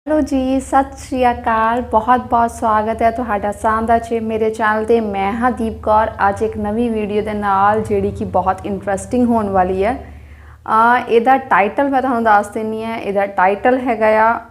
Hello ਜੀ, ਸਤਿ ਸ਼੍ਰੀ ਅਕਾਲ। ਬਹੁਤ ਸਵਾਗਤ ਹੈ ਤੁਹਾਡਾ ਸਾਂਝਾ 'ਚ ਮੇਰੇ ਚੈਨਲ ਤੇ। ਮੈਂ ਹਾਂ ਦੀਪ ਕੌਰ। ਅੱਜ ਇੱਕ ਨਵੀਂ ਵੀਡੀਓ ਦੇ ਨਾਲ ਜਿਹੜੀ ਕਿ ਬਹੁਤ ਇੰਟਰਸਟਿੰਗ ਹੋਣ ਵਾਲੀ ਹੈ। ਇਹਦਾ ਟਾਈਟਲ ਮੈਂ ਤੁਹਾਨੂੰ ਦੱਸ ਦਿੰਦੀ ਹਾਂ। ਇਹਦਾ ਟਾਈਟਲ ਹੈਗਾ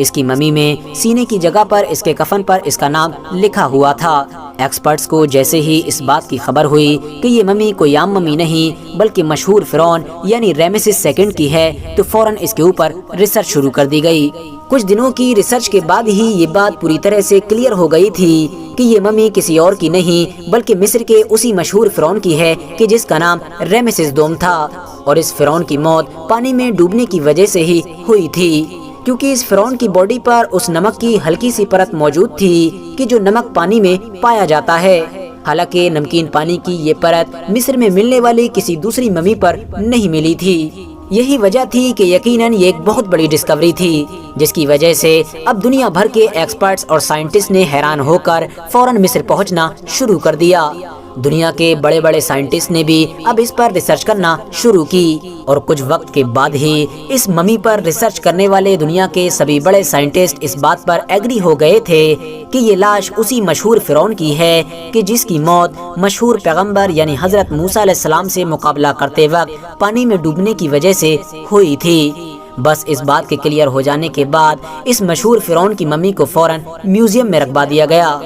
اس کی ممی میں سینے کی جگہ پر اس کے کفن پر اس کا نام لکھا ہوا تھا۔ ایکسپرٹس کو جیسے ہی اس بات کی خبر ہوئی کہ یہ ممی کوئی عام ممی نہیں بلکہ مشہور فرعون یعنی رامسیس سیکنڈ کی ہے، تو فوراً اس کے اوپر ریسرچ شروع کر دی گئی۔ کچھ دنوں کی ریسرچ کے بعد ہی یہ بات پوری طرح سے کلیئر ہو گئی تھی کہ یہ ممی کسی اور کی نہیں بلکہ مصر کے اسی مشہور فرعون کی ہے کہ جس کا نام رامسیس دوم تھا، اور اس فرعون کی موت پانی میں ڈوبنے کی وجہ سے ہی ہوئی تھی، کیونکہ اس فرعون کی باڈی پر اس نمک کی ہلکی سی پرت موجود تھی کہ جو نمک پانی میں پایا جاتا ہے۔ حالانکہ نمکین پانی کی یہ پرت مصر میں ملنے والی کسی دوسری ممی پر نہیں ملی تھی۔ یہی وجہ تھی کہ یقیناً یہ ایک بہت بڑی ڈسکوری تھی، جس کی وجہ سے اب دنیا بھر کے ایکسپرٹس اور سائنٹسٹ نے حیران ہو کر فوراً مصر پہنچنا شروع کر دیا۔ دنیا کے بڑے بڑے سائنٹسٹ نے بھی اب اس پر ریسرچ کرنا شروع کی، اور کچھ وقت کے بعد ہی اس ممی پر ریسرچ کرنے والے دنیا کے سبھی بڑے سائنٹسٹ اس بات پر ایگری ہو گئے تھے کہ یہ لاش اسی مشہور فرعون کی ہے کہ جس کی موت مشہور پیغمبر یعنی حضرت موسیٰ علیہ السلام سے مقابلہ کرتے وقت پانی میں ڈوبنے کی وجہ سے ہوئی تھی۔ بس اس بات کے کلیئر ہو جانے کے بعد اس مشہور فرعون کی ممی کو فوراً میوزیم میں رکھوا دیا گیا،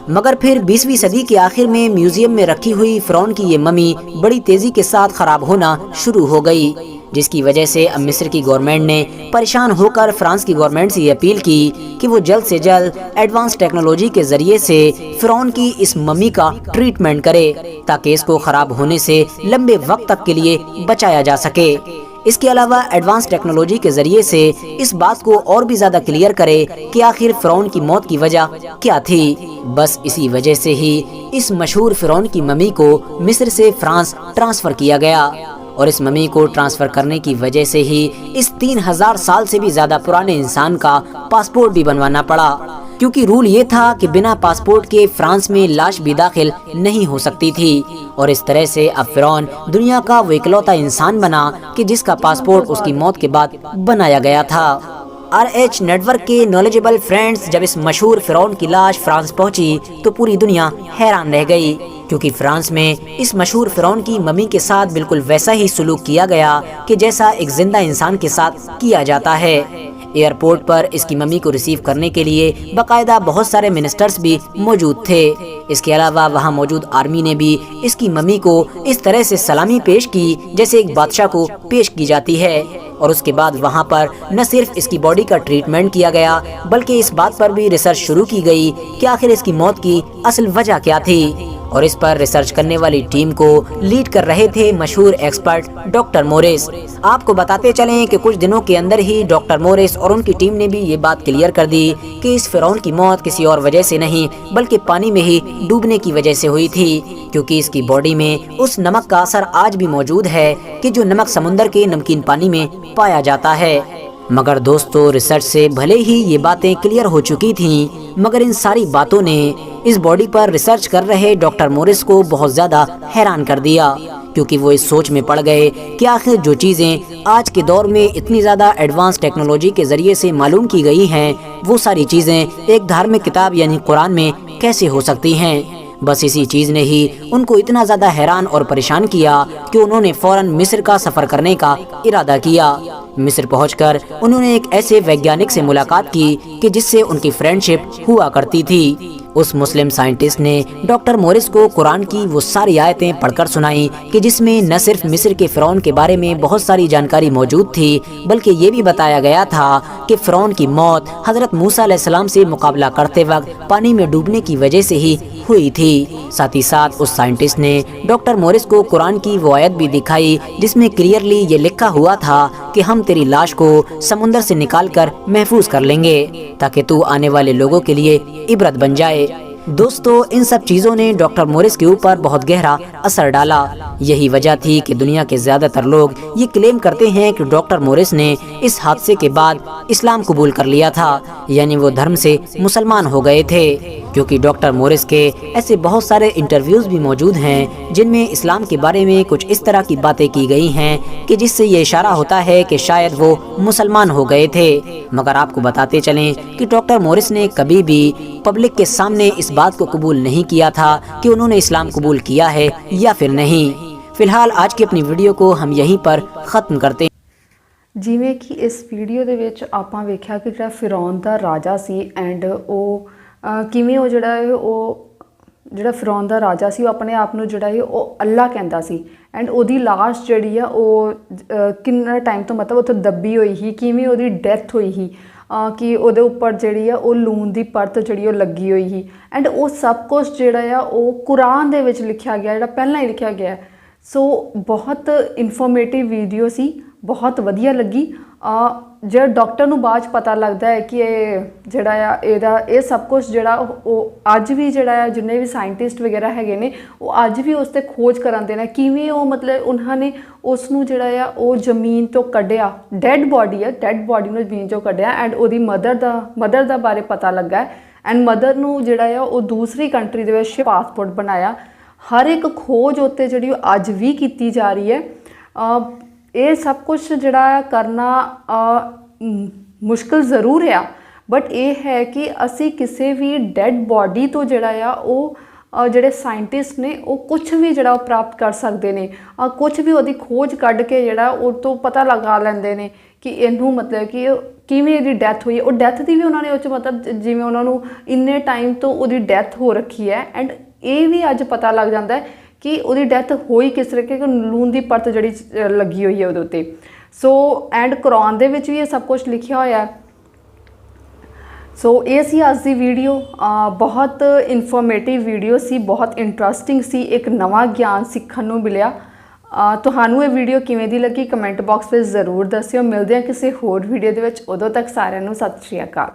مگر پھر 20ویں صدی کے آخر میں میوزیم میں رکھی ہوئی فرعون کی یہ ممی بڑی تیزی کے ساتھ خراب ہونا شروع ہو گئی، جس کی وجہ سے اب مصر کی گورنمنٹ نے پریشان ہو کر فرانس کی گورنمنٹ سے یہ اپیل کی کہ وہ جلد سے جلد ایڈوانس ٹیکنالوجی کے ذریعے سے فرعون کی اس ممی کا ٹریٹمنٹ کرے تاکہ اس کو خراب ہونے سے لمبے وقت تک کے لیے بچایا جا سکے۔ اس کے علاوہ ایڈوانس ٹیکنالوجی کے ذریعے سے اس بات کو اور بھی زیادہ کلیئر کرے کہ آخر فرعون کی موت کی وجہ کیا تھی۔ بس اسی وجہ سے ہی اس مشہور فرعون کی ممی کو مصر سے فرانس ٹرانسفر کیا گیا، اور اس ممی کو ٹرانسفر کرنے کی وجہ سے ہی اس 3000 سال سے بھی زیادہ پرانے انسان کا پاسپورٹ بھی بنوانا پڑا، کیونکہ رول یہ تھا کہ بنا پاسپورٹ کے فرانس میں لاش بھی داخل نہیں ہو سکتی تھی، اور اس طرح سے اب فرعون دنیا کا وہ اکلوتا انسان بنا کہ جس کا پاسپورٹ اس کی موت کے بعد بنایا گیا تھا۔ RH نیٹ ورک کے نالجبل فرینڈز، جب اس مشہور فرعون کی لاش فرانس پہنچی تو پوری دنیا حیران رہ گئی، کیونکہ فرانس میں اس مشہور فرعون کی ممی کے ساتھ بالکل ویسا ہی سلوک کیا گیا کہ جیسا ایک زندہ انسان کے ساتھ کیا جاتا ہے۔ ایئرپورٹ پر اس کی ممی کو ریسیو کرنے کے لیے باقاعدہ بہت سارے منسٹرز بھی موجود تھے۔ اس کے علاوہ وہاں موجود آرمی نے بھی اس کی ممی کو اس طرح سے سلامی پیش کی جیسے ایک بادشاہ کو پیش کی جاتی ہے، اور اس کے بعد وہاں پر نہ صرف اس کی باڈی کا ٹریٹمنٹ کیا گیا بلکہ اس بات پر بھی ریسرچ شروع کی گئی کہ آخر اس کی موت کی اصل وجہ کیا تھی، اور اس پر ریسرچ کرنے والی ٹیم کو لیڈ کر رہے تھے مشہور ایکسپرٹ ڈاکٹر مورس۔ آپ کو بتاتے چلیں کہ کچھ دنوں کے اندر ہی ڈاکٹر مورس اور ان کی ٹیم نے بھی یہ بات کلیئر کر دی کہ اس فرعون کی موت کسی اور وجہ سے نہیں بلکہ پانی میں ہی ڈوبنے کی وجہ سے ہوئی تھی، کیونکہ اس کی باڈی میں اس نمک کا اثر آج بھی موجود ہے کہ جو نمک سمندر کے نمکین پانی میں پایا جاتا ہے۔ مگر دوستو، ریسرچ سے بھلے ہی یہ باتیں کلیئر ہو چکی تھیں، مگر ان ساری باتوں نے اس باڈی پر ریسرچ کر رہے ڈاکٹر مورس کو بہت زیادہ حیران کر دیا، کیونکہ وہ اس سوچ میں پڑ گئے کہ آخر جو چیزیں آج کے دور میں اتنی زیادہ ایڈوانس ٹیکنالوجی کے ذریعے سے معلوم کی گئی ہیں، وہ ساری چیزیں ایک دھارمک کتاب یعنی قرآن میں کیسے ہو سکتی ہیں۔ بس اسی چیز نے ہی ان کو اتنا زیادہ حیران اور پریشان کیا کہ انہوں نے فوراً مصر کا سفر کرنے کا ارادہ کیا۔ مصر پہنچ کر انہوں نے ایک ایسے ویگیانک سے ملاقات کی کہ جس سے ان کی فرینڈشپ ہوا کرتی تھی۔ اس مسلم سائنٹسٹ نے ڈاکٹر مورس کو قرآن کی وہ ساری آیتیں پڑھ کر سنائیں کہ جس میں نہ صرف مصر کے فرعون کے بارے میں بہت ساری جانکاری موجود تھی بلکہ یہ بھی بتایا گیا تھا کہ فرعون کی موت حضرت موسیٰ علیہ السلام سے مقابلہ کرتے وقت پانی میں ڈوبنے کی وجہ سے ہی ہوئی تھی۔ ساتھ ہی ساتھ اس سائنٹسٹ نے ڈاکٹر مورس کو قرآن کی وہ آیت بھی دکھائی جس میں کلیئرلی یہ لکھا ہوا تھا کہ ہم تیری لاش کو سمندر سے نکال کر محفوظ کر لیں گے تاکہ تو آنے والے لوگوں کے لیے عبرت بن جائے۔ دوستو، ان سب چیزوں نے ڈاکٹر مورس کے اوپر بہت گہرا اثر ڈالا۔ یہی وجہ تھی کہ دنیا کے زیادہ تر لوگ یہ کلیم کرتے ہیں کہ ڈاکٹر مورس نے اس حادثے کے بعد اسلام قبول کر لیا تھا، یعنی وہ دھرم سے مسلمان ہو گئے تھے، کیونکہ ڈاکٹر مورس کے ایسے بہت سارے انٹرویوز بھی موجود ہیں جن میں اسلام کے بارے میں کچھ اس طرح کی باتیں کی گئی ہیں کہ جس سے یہ اشارہ ہوتا ہے کہ شاید وہ مسلمان ہو گئے تھے۔ مگر آپ کو بتاتے چلیں کہ ڈاکٹر مورس نے کبھی بھی پبلک کے سامنے اس بات کو قبول نہیں کیا تھا کہ انہوں نے اسلام قبول کیا ہے یا پھر نہیں۔ فی الحال آج کی اپنی ویڈیو کو ہم یہیں پر ختم کرتے ہیں۔ ਜਿਵੇਂ ਕਿ ਇਸ ਵੀਡੀਓ ਦੇ ਵਿੱਚ ਆਪਾਂ ਵੇਖਿਆ ਕਿ ਜਿਹੜਾ ਫਿਰੌਨ ਦਾ ਰਾਜਾ ਸੀ ਐਂਡ ਉਹ ਕਿਵੇਂ ਉਹ ਜਿਹੜਾ ਫਿਰੌਨ ਦਾ ਰਾਜਾ ਸੀ ਉਹ ਆਪਣੇ ਆਪ ਨੂੰ ਜਿਹੜਾ ਹੈ ਉਹ ਅੱਲਾ ਕਹਿੰਦਾ ਸੀ ਐਂਡ ਉਹਦੀ ਲਾਸ਼ ਜਿਹੜੀ ਆ ਉਹ ਕਿੰਨਾ ਟਾਈਮ ਤੋਂ ਮਤਲਬ ਉੱਥੇ ਦੱਬੀ ਹੋਈ ਸੀ, ਕਿਵੇਂ ਉਹਦੀ ਡੈਥ ਹੋਈ ਸੀ, ਕਿ ਉਹਦੇ ਉੱਪਰ ਜਿਹੜੀ ਆ ਉਹ ਲੂਣ ਦੀ ਪਰਤ ਜਿਹੜੀ ਉਹ ਲੱਗੀ ਹੋਈ ਸੀ ਐਂਡ ਉਹ ਸਭ ਕੁਝ ਜਿਹੜਾ ਆ ਉਹ ਕੁਰਾਨ ਦੇ ਵਿੱਚ ਲਿਖਿਆ ਗਿਆ, ਜਿਹੜਾ ਪਹਿਲਾਂ ਹੀ ਲਿਖਿਆ ਗਿਆ। ਸੋ ਬਹੁਤ ਇਨਫੋਰਮੇਟਿਵ ਵੀਡੀਓ ਸੀ, ਬਹੁਤ ਵਧੀਆ ਲੱਗੀ। ਜਿਹੜਾ ਡਾਕਟਰ ਨੂੰ ਬਾਅਦ 'ਚ ਪਤਾ ਲੱਗਦਾ ਹੈ ਕਿ ਇਹ ਜਿਹੜਾ ਆ ਇਹ ਸਭ ਕੁਝ ਜਿਹੜਾ ਉਹ ਅੱਜ ਵੀ ਜਿਹੜਾ ਆ ਜਿੰਨੇ ਵੀ ਸਾਇੰਟਿਸਟ ਵਗੈਰਾ ਹੈਗੇ ਨੇ ਉਹ ਅੱਜ ਵੀ ਉਸ 'ਤੇ ਖੋਜ ਕਰਾਉਂਦੇ ਨੇ, ਕਿਵੇਂ ਉਹ ਮਤਲਬ ਉਹਨਾਂ ਨੇ ਉਸ ਨੂੰ ਜਿਹੜਾ ਆ ਉਹ ਜ਼ਮੀਨ ਤੋਂ ਕੱਢਿਆ, ਡੈਡ ਬਾਡੀ ਨੂੰ ਜ਼ਮੀਨ 'ਚੋਂ ਕੱਢਿਆ ਐਂਡ ਉਹਦੀ ਮਦਰ ਦਾ ਬਾਰੇ ਪਤਾ ਲੱਗਾ ਐਂਡ ਮਦਰ ਨੂੰ ਜਿਹੜਾ ਆ ਉਹ ਦੂਸਰੀ ਕੰਟਰੀ ਦੇ ਵਿੱਚ ਪਾਸਪੋਰਟ ਬਣਾਇਆ। ਹਰ ਇੱਕ ਖੋਜ ਉੱਤੇ ਜਿਹੜੀ ਉਹ ਅੱਜ ਵੀ ਕੀਤੀ ਜਾ ਰਹੀ ਹੈ। ਇਹ ਸਭ ਕੁਝ ਜਿਹੜਾ ਕਰਨਾ ਮੁਸ਼ਕਿਲ ਜ਼ਰੂਰ ਆ, ਬਟ ਇਹ ਹੈ ਕਿ ਅਸੀਂ ਕਿਸੇ ਵੀ ਡੈਡ ਬਾਡੀ ਤੋਂ ਜਿਹੜਾ ਆ ਉਹ ਜਿਹੜੇ ਸਾਇੰਟਿਸਟ ਨੇ ਉਹ ਕੁਝ ਵੀ ਜਿਹੜਾ ਉਹ ਪ੍ਰਾਪਤ ਕਰ ਸਕਦੇ ਨੇ, ਕੁਝ ਵੀ ਉਹਦੀ ਖੋਜ ਕੱਢ ਕੇ ਜਿਹੜਾ ਉਹ ਤੋਂ ਪਤਾ ਲਗਾ ਲੈਂਦੇ ਨੇ ਕਿ ਇਹਨੂੰ ਮਤਲਬ ਕਿ ਕਿਵੇਂ ਇਹਦੀ ਡੈਥ ਹੋਈ ਹੈ। ਉਹ ਡੈਥ ਦੀ ਵੀ ਉਹਨਾਂ ਨੇ ਉਹ 'ਚ ਮਤਲਬ ਜਿਵੇਂ ਉਹਨਾਂ ਨੂੰ ਇੰਨੇ ਟਾਈਮ ਤੋਂ ਉਹਦੀ ਡੈਥ ਹੋ ਰੱਖੀ ਹੈ ਐਂਡ ਇਹ ਵੀ ਅੱਜ ਪਤਾ ਲੱਗ ਜਾਂਦਾ ਹੈ ਕਿ ਉਹਦੀ ਡੈਥ ਹੋਈ ਕਿਸ ਤਰੀਕੇ ਕਿ ਲੂਣ ਦੀ ਪਰਤ ਜਿਹੜੀ ਲੱਗੀ ਹੋਈ ਹੈ ਉਹਦੇ ਉੱਤੇ। ਸੋ ਐਂਡ ਕੁਰਾਨ ਦੇ ਵਿੱਚ ਵੀ ਇਹ ਸਭ ਕੁਝ ਲਿਖਿਆ ਹੋਇਆ। ਸੋ ਇਹ ਸੀ ਅੱਜ ਦੀ ਵੀਡੀਓ, ਬਹੁਤ ਇਨਫੋਰਮੇਟਿਵ ਵੀਡੀਓ ਸੀ, ਬਹੁਤ ਇੰਟਰਸਟਿੰਗ ਸੀ, ਇੱਕ ਨਵਾਂ ਗਿਆਨ ਸਿੱਖਣ ਨੂੰ ਮਿਲਿਆ। ਤੁਹਾਨੂੰ ਇਹ ਵੀਡੀਓ ਕਿਵੇਂ ਦੀ ਲੱਗੀ ਕਮੈਂਟ ਬਾਕਸ ਵਿੱਚ ਜ਼ਰੂਰ ਦੱਸਿਓ। ਮਿਲਦੇ ਹਾਂ ਕਿਸੇ ਹੋਰ ਵੀਡੀਓ ਦੇ ਵਿੱਚ, ਉਦੋਂ ਤੱਕ ਸਾਰਿਆਂ ਨੂੰ ਸਤਿ ਸ਼੍ਰੀ ਅਕਾਲ।